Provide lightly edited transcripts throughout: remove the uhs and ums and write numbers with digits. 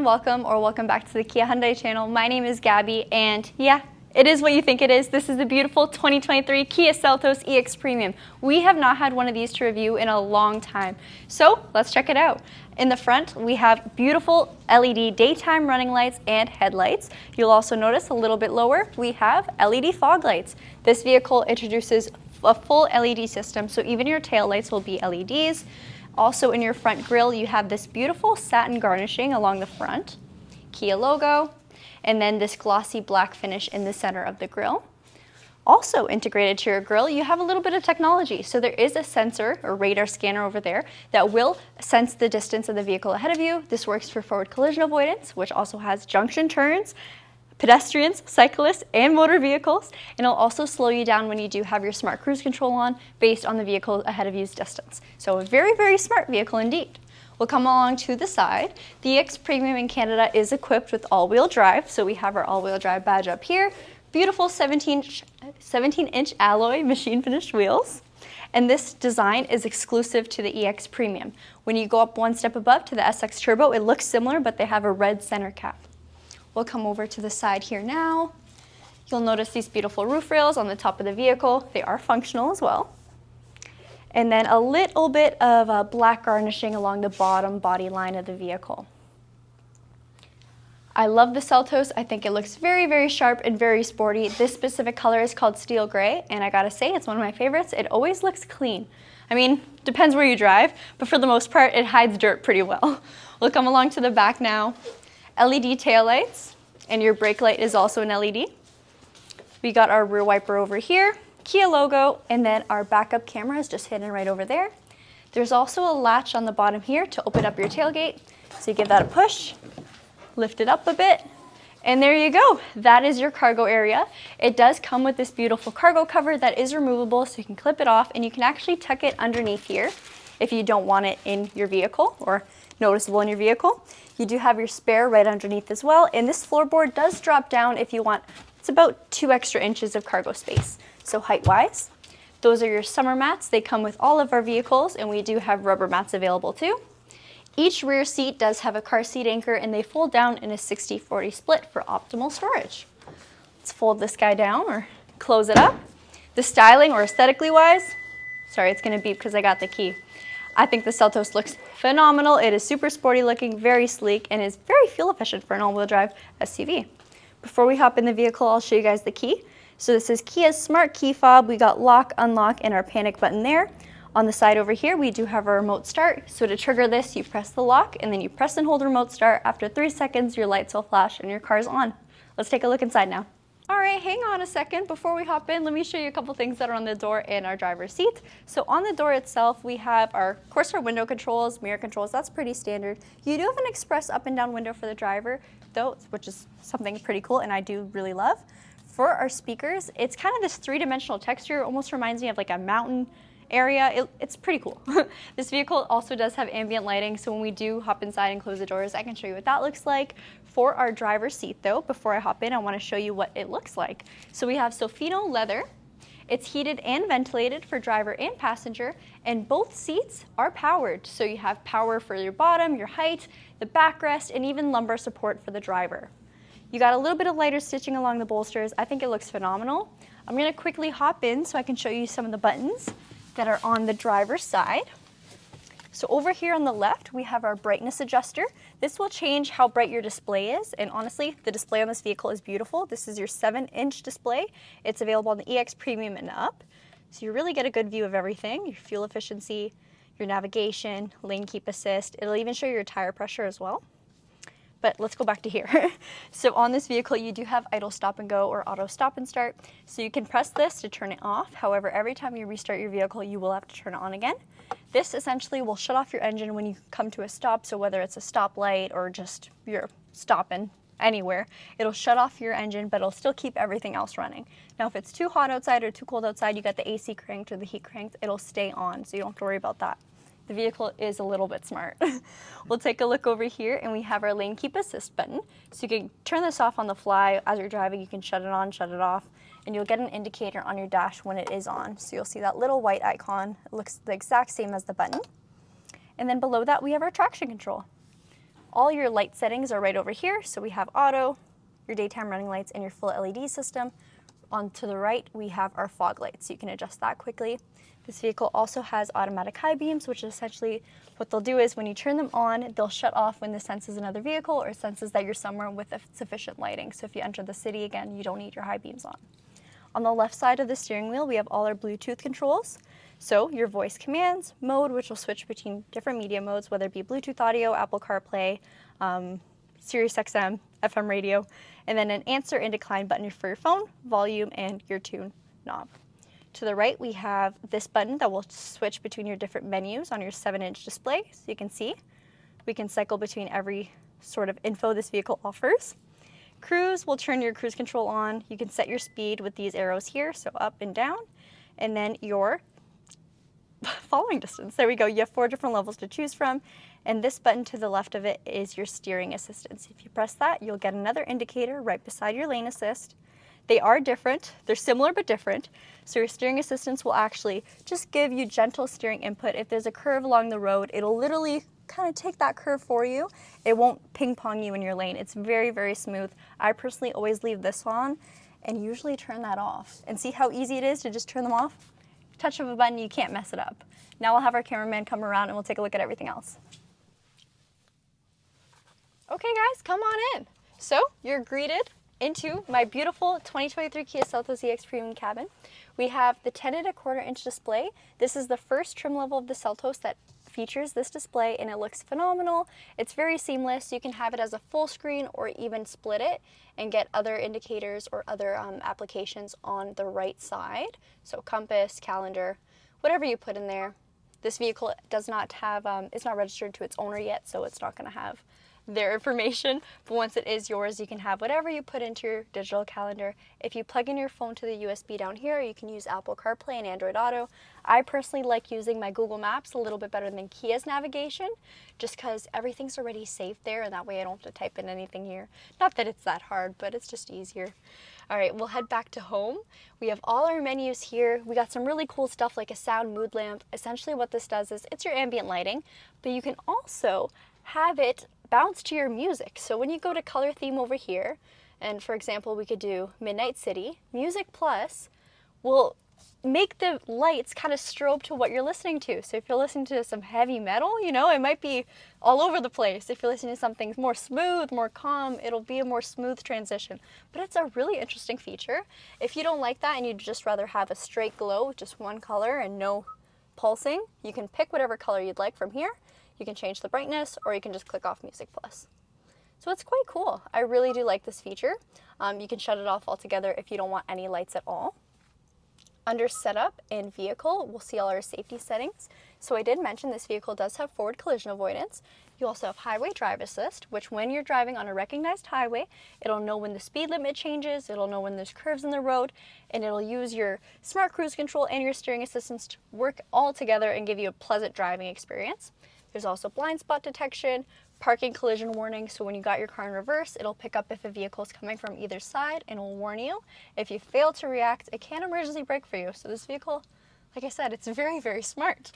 welcome or welcome back to the Kia Hyundai channel. My name is Gabby and yeah, it is what you think it is. This is the beautiful 2023 Kia Seltos EX Premium. We have not had one of these to review in a long time, so let's check it out. In the front, we have beautiful LED daytime running lights and headlights. You'll also notice a little bit lower, we have LED fog lights. This vehicle introduces a full LED system, so even your tail lights will be LEDs. Also in your front grille, you have this beautiful satin garnishing along the front, Kia logo, and then this glossy black finish in the center of the grille. Also integrated to your grille, you have a little bit of technology. So there is a sensor or radar scanner over there that will sense the distance of the vehicle ahead of you. This works for forward collision avoidance, which also has junction turns, pedestrians, cyclists, and motor vehicles, and it'll also slow you down when you do have your smart cruise control on based on the vehicle ahead of you's distance. So a very, very smart vehicle indeed. We'll come along to the side. The EX Premium in Canada is equipped with all-wheel drive, so we have our all-wheel drive badge up here. Beautiful 17-inch alloy machine finished wheels. And this design is exclusive to the EX Premium. When you go up one step above to the SX Turbo, it looks similar, but they have a red center cap. We'll come over to the side here now. You'll notice these beautiful roof rails on the top of the vehicle. They are functional as well. And then a little bit of black garnishing along the bottom body line of the vehicle. I love the Seltos. I think it looks very, very sharp and very sporty. This specific color is called steel gray, and I gotta say, it's one of my favorites. It always looks clean. I mean, depends where you drive, but for the most part, it hides dirt pretty well. We'll come along to the back now. LED taillights, and your brake light is also an LED. We got our rear wiper over here, Kia logo, and then our backup camera is just hidden right over there. There's also a latch on the bottom here to open up your tailgate. So you give that a push, lift it up a bit, and there you go. That is your cargo area. It does come with this beautiful cargo cover that is removable, so you can clip it off and you can actually tuck it underneath here if you don't want it in your vehicle or noticeable in your vehicle. You do have your spare right underneath as well, and this floorboard does drop down if you want. It's about 2 extra inches of cargo space. So height-wise, those are your summer mats. They come with all of our vehicles, and we do have rubber mats available too. Each rear seat does have a car seat anchor, and they fold down in a 60-40 split for optimal storage. Let's fold this guy down or close it up. The styling or aesthetically wise, sorry, it's gonna beep because I got the key. I think the Seltos looks phenomenal. It is super sporty looking, very sleek, and is very fuel efficient for an all-wheel drive SUV. Before we hop in the vehicle, I'll show you guys the key. So this is Kia's smart key fob. We got lock, unlock, and our panic button there. On the side over here, we do have our remote start. So to trigger this, you press the lock, and then you press and hold remote start. After 3 seconds, your lights will flash and your car's on. Let's take a look inside now. All right, hang on a second. Before we hop in, let me show you a couple things that are on the door and our driver's seat. So on the door itself, we have of course, our window controls, mirror controls. That's pretty standard. You do have an express up and down window for the driver, though, which is something pretty cool and I do really love. For our speakers, it's kind of this 3-dimensional texture. It almost reminds me of like a mountain area. It's pretty cool. This vehicle also does have ambient lighting, so when we do hop inside and close the doors, I can show you what that looks like. For our driver's seat though, before I hop in, I want to show you what it looks like. So we have Sofino leather. It's heated and ventilated for driver and passenger, and both seats are powered. So you have power for your bottom, your height, the backrest, and even lumbar support for the driver. You got a little bit of lighter stitching along the bolsters. I think it looks phenomenal. I'm going to quickly hop in so I can show you some of the buttons that are on the driver's side. So over here on the left, we have our brightness adjuster. This will change how bright your display is, and honestly, the display on this vehicle is beautiful. This is your 7-inch display. It's available on the EX Premium and up. So you really get a good view of everything, your fuel efficiency, your navigation, lane keep assist. It'll even show your tire pressure as well. But let's go back to here. So on this vehicle, you do have idle stop and go or auto stop and start. So you can press this to turn it off. However, every time you restart your vehicle, you will have to turn it on again. This essentially will shut off your engine when you come to a stop. So whether it's a stoplight or just you're stopping anywhere, it'll shut off your engine, but it'll still keep everything else running. Now, if it's too hot outside or too cold outside, you got the AC cranked or the heat cranked, it'll stay on. So you don't have to worry about that. The vehicle is a little bit smart. We'll take a look over here, and we have our lane keep assist button. So you can turn this off on the fly. As you're driving, you can shut it on, shut it off, and you'll get an indicator on your dash when it is on. So you'll see that little white icon. It looks the exact same as the button. And then below that, we have our traction control. all your light settings are right over here. So we have auto, your daytime running lights, and your full LED system. On to the right, we have our fog lights, so you can adjust that quickly. This vehicle also has automatic high beams, which is essentially what they'll do is when you turn them on, they'll shut off when this senses another vehicle or senses that you're somewhere with sufficient lighting. So if you enter the city again, you don't need your high beams on. On the left side of the steering wheel, we have all our Bluetooth controls. So your voice commands, mode, which will switch between different media modes, whether it be Bluetooth audio, Apple CarPlay, Sirius XM, FM radio, and then an answer and decline button for your phone, volume, and your tune knob. To the right, we have this button that will switch between your different menus on your 7-inch display. So you can see, we can cycle between every sort of info this vehicle offers. Cruise will turn your cruise control on. You can set your speed with these arrows here, so up and down, and then your following distance. There we go. You have 4 different levels to choose from, and this button to the left of it is your steering assistance. If you press that, you'll get another indicator right beside your lane assist. They are different. They're similar but different. So your steering assistance will actually just give you gentle steering input. If there's a curve along the road, it'll literally kind of take that curve for you. It won't ping pong you in your lane. It's very, very smooth. I personally always leave this on and usually turn that off. And see how easy it is to just turn them off? Touch of a button, you can't mess it up. Now we'll have our cameraman come around and we'll take a look at everything else. Okay guys, come on in. So you're greeted into my beautiful 2023 Kia Seltos EX Premium cabin. We have the 10.25-inch display. This is the first trim level of the Seltos that features this display, and it looks phenomenal. It's very seamless. You can have it as a full screen or even split it and get other indicators or other applications on the right side. So compass, calendar, whatever you put in there. This vehicle does not have, it's not registered to its owner yet, so it's not going to have their information, but once it is yours, you can have whatever you put into your digital calendar. If you plug in your phone to the USB down here, you can use Apple CarPlay and Android Auto. I personally like using my Google Maps a little bit better than Kia's navigation, just because everything's already saved there, and that way I don't have to type in anything here. Not that it's that hard, but it's just easier. All right, we'll head back to home. We have all our menus here. We got some really cool stuff like a sound mood lamp. Essentially what this does is it's your ambient lighting, but you can also have it bounce to your music. So when you go to color theme over here, and for example, we could do Midnight City, Music Plus will make the lights kind of strobe to what you're listening to. So if you're listening to some heavy metal, you know, it might be all over the place. If you're listening to something more smooth, more calm, it'll be a more smooth transition. But it's a really interesting feature. If you don't like that and you'd just rather have a straight glow with just one color and no pulsing, you can pick whatever color you'd like from here. You can change the brightness, or you can just click off Music Plus. So it's quite cool. I really do like this feature. You can shut it off altogether if you don't want any lights at all. Under Setup and Vehicle, we'll see all our safety settings. So I did mention this vehicle does have forward collision avoidance. You also have Highway Drive Assist, which when you're driving on a recognized highway, it'll know when the speed limit changes, it'll know when there's curves in the road, and it'll use your smart cruise control and your steering assistance to work all together and give you a pleasant driving experience. There's also blind spot detection, parking collision warning, so when you got your car in reverse, it'll pick up if a vehicle is coming from either side and will warn you. If you fail to react, it can emergency brake for you. So this vehicle, like I said, it's very, very smart.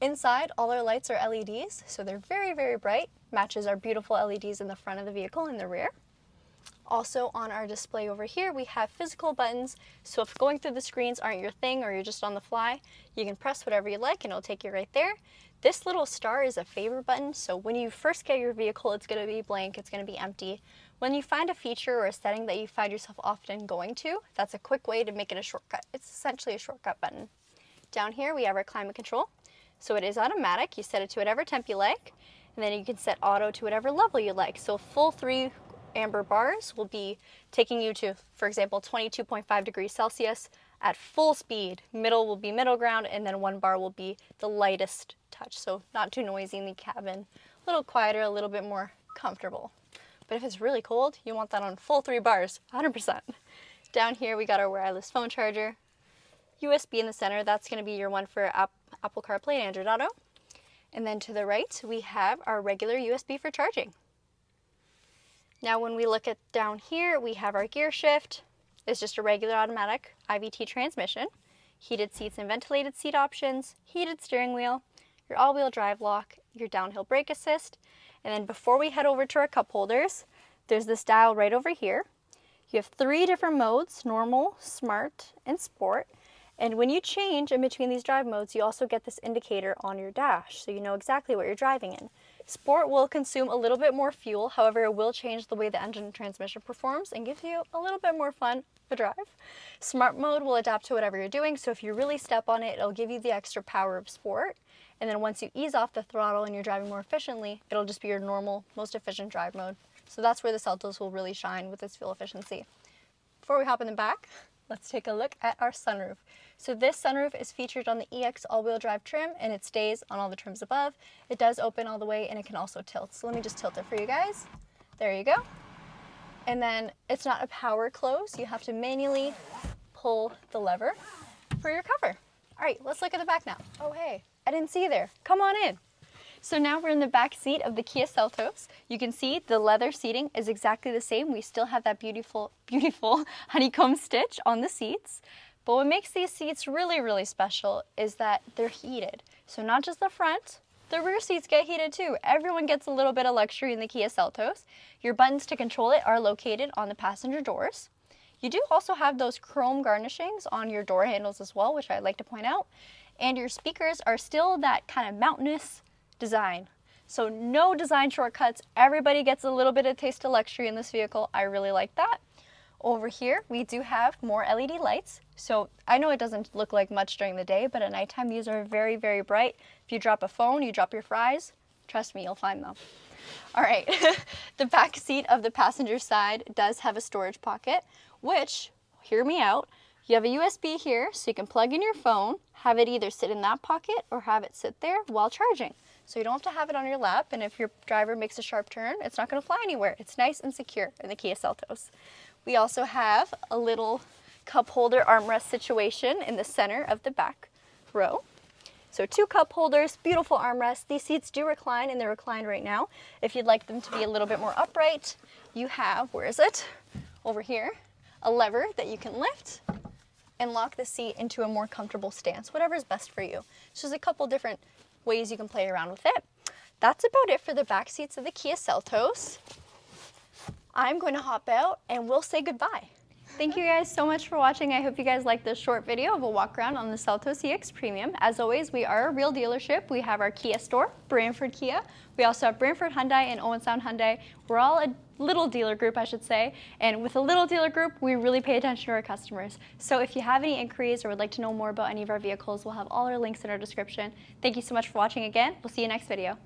Inside, all our lights are LEDs, so they're very, very bright. Matches our beautiful LEDs in the front of the vehicle and the rear. Also on our display over here, we have physical buttons. So if going through the screens aren't your thing or you're just on the fly, you can press whatever you like and it'll take you right there. This little star is a favor button. So when you first get your vehicle, it's going to be blank, it's going to be empty. When you find a feature or a setting that you find yourself often going to, that's a quick way to make it a shortcut. It's essentially a shortcut button. Down here, we have our climate control. So it is automatic. You set it to whatever temp you like, and then you can set auto to whatever level you like. So full 3 amber bars will be taking you to, for example, 22.5 degrees Celsius at full speed. Middle will be middle ground, and then 1 bar will be the lightest touch. So not too noisy in the cabin, a little quieter, a little bit more comfortable. But if it's really cold, you want that on full 3 bars, 100%. Down here, we got our wireless phone charger. USB in the center, that's going to be your one for Apple CarPlay and Android Auto. And then to the right, we have our regular USB for charging. Now when we look at down here, we have our gear shift. It's just a regular automatic IVT transmission. Heated seats and ventilated seat options, heated steering wheel, your all-wheel drive lock, your downhill brake assist, And then before we head over to our cup holders, there's this dial right over here. You have 3 different modes: normal, smart, and sport. And when you change in between these drive modes, you also get this indicator on your dash, so you know exactly what you're driving in. Sport will consume a little bit more fuel, however, it will change the way the engine and transmission performs and gives you a little bit more fun of a drive. Smart mode will adapt to whatever you're doing, so if you really step on it, it'll give you the extra power of sport. And then once you ease off the throttle and you're driving more efficiently, it'll just be your normal, most efficient drive mode. So that's where the Seltos will really shine with its fuel efficiency. Before we hop in the back, let's take a look at our sunroof. So this sunroof is featured on the EX all-wheel drive trim, and it stays on all the trims above. It does open all the way, and it can also tilt. So let me just tilt it for you guys. There you go. And then it's not a power close. You have to manually pull the lever for your cover. All right, let's look at the back now. Oh, hey, I didn't see you there. Come on in. So now we're in the back seat of the Kia Seltos. You can see the leather seating is exactly the same. We still have that beautiful, beautiful honeycomb stitch on the seats. But what makes these seats really, really special is that they're heated. So not just the front, the rear seats get heated too. Everyone gets a little bit of luxury in the Kia Seltos. Your buttons to control it are located on the passenger doors. You do also have those chrome garnishings on your door handles as well, which I'd like to point out. And your speakers are still that kind of mountainous design. So no design shortcuts. Everybody gets a little bit of taste of luxury in this vehicle. I really like that. Over here, we do have more LED lights. So I know it doesn't look like much during the day, but at nighttime, these are very, very bright. If you drop a phone, you drop your fries, trust me, you'll find them. All right, the back seat of the passenger side does have a storage pocket, which, hear me out, you have a USB here, so you can plug in your phone, have it either sit in that pocket or have it sit there while charging. So you don't have to have it on your lap, and if your driver makes a sharp turn, it's not going to fly anywhere. It's nice and secure in the Kia Seltos. We also have a little cup holder armrest situation in the center of the back row. So 2 cup holders, beautiful armrests. These seats do recline, and they're reclined right now. If you'd like them to be a little bit more upright, you have, where is it? Over here, a lever that you can lift and lock the seat into a more comfortable stance, whatever is best for you. So there's a couple different ways you can play around with it. That's about it for the back seats of the Kia Seltos. I'm going to hop out and we'll say goodbye. Thank you guys so much for watching. I hope you guys liked this short video of a walk around on the Seltos EX Premium. As always, we are a real dealership. We have our Kia store, Brantford Kia. We also have Brantford Hyundai and Owen Sound Hyundai. We're all a little dealer group, I should say. And with a little dealer group, we really pay attention to our customers. So if you have any inquiries or would like to know more about any of our vehicles, we'll have all our links in our description. Thank you so much for watching again. We'll see you next video.